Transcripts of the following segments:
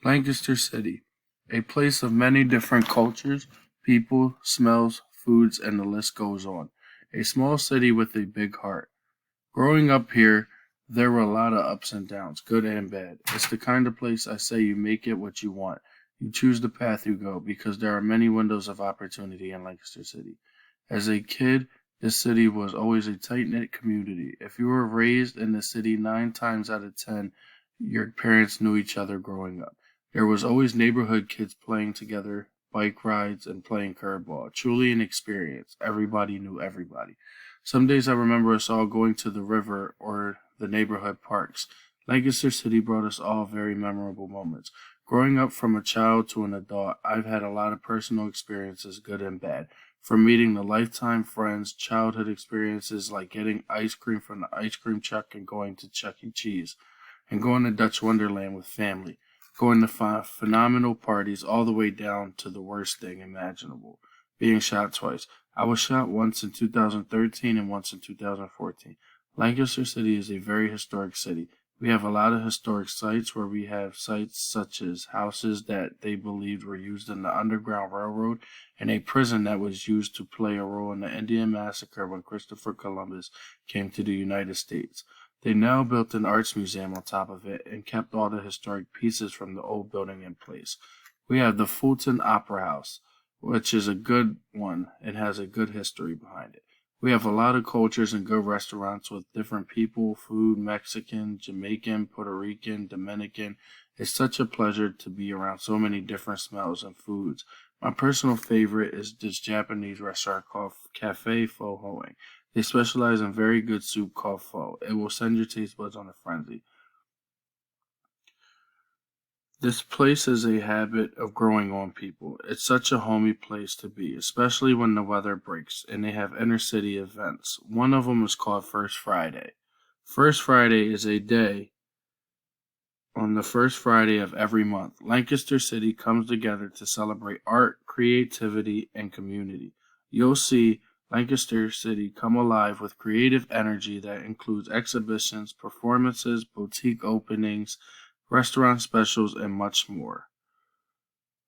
Lancaster City, a place of many different cultures, people, smells, foods, and the list goes on. A small city with a big heart. Growing up here, there were a lot of ups and downs, good and bad. It's the kind of place I say you make it what you want. You choose the path you go because there are many windows of opportunity in Lancaster City. As a kid, this city was always a tight knit community. If you were raised in the city 9 times out of 10, your parents knew each other growing up. There was always neighborhood kids playing together, bike rides, and playing curveball. Truly an experience. Everybody knew everybody. Some days I remember us all going to the river or the neighborhood parks. Lancaster City brought us all very memorable moments. Growing up from a child to an adult, I've had a lot of personal experiences, good and bad. From meeting the lifetime friends, childhood experiences like getting ice cream from the ice cream truck and going to Chuck E. Cheese, and going to Dutch Wonderland with family, going to phenomenal parties all the way down to the worst thing imaginable, being shot twice. I was shot once in 2013 and once in 2014. Lancaster City is a very historic city. We have a lot of historic sites where we have sites such as houses that they believed were used in the Underground Railroad and a prison that was used to play a role in the Indian Massacre when Christopher Columbus came to the United States. They now built an arts museum on top of it and kept all the historic pieces from the old building in place. We have the Fulton Opera House, which is a good one and has a good history behind it. We have a lot of cultures and good restaurants with different people, food, Mexican, Jamaican, Puerto Rican, Dominican. It's such a pleasure to be around so many different smells and foods. My personal favorite is this Japanese restaurant called Cafe Pho Hoing. They specialize in very good soup called pho. It will send your taste buds on a frenzy. This place is a habit of growing on people. It's such a homey place to be, especially when the weather breaks and they have inner city events. One of them is called First Friday. First Friday is a day on the first Friday of every month. Lancaster City comes together to celebrate art, creativity, and community. You'll see Lancaster City come alive with creative energy that includes exhibitions, performances, boutique openings, restaurant specials, and much more.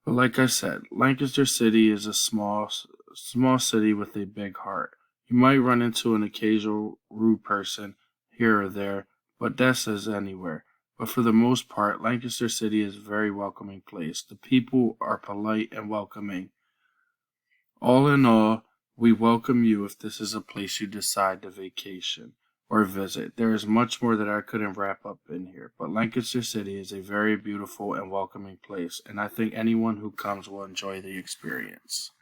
But like I said, Lancaster City is a small city with a big heart. You might run into an occasional rude person here or there, but that's as anywhere. But for the most part, Lancaster City is a very welcoming place. The people are polite and welcoming. All in all, we welcome you if this is a place you decide to vacation or visit. There is much more that I couldn't wrap up in here, but Lancaster City is a very beautiful and welcoming place, and I think anyone who comes will enjoy the experience.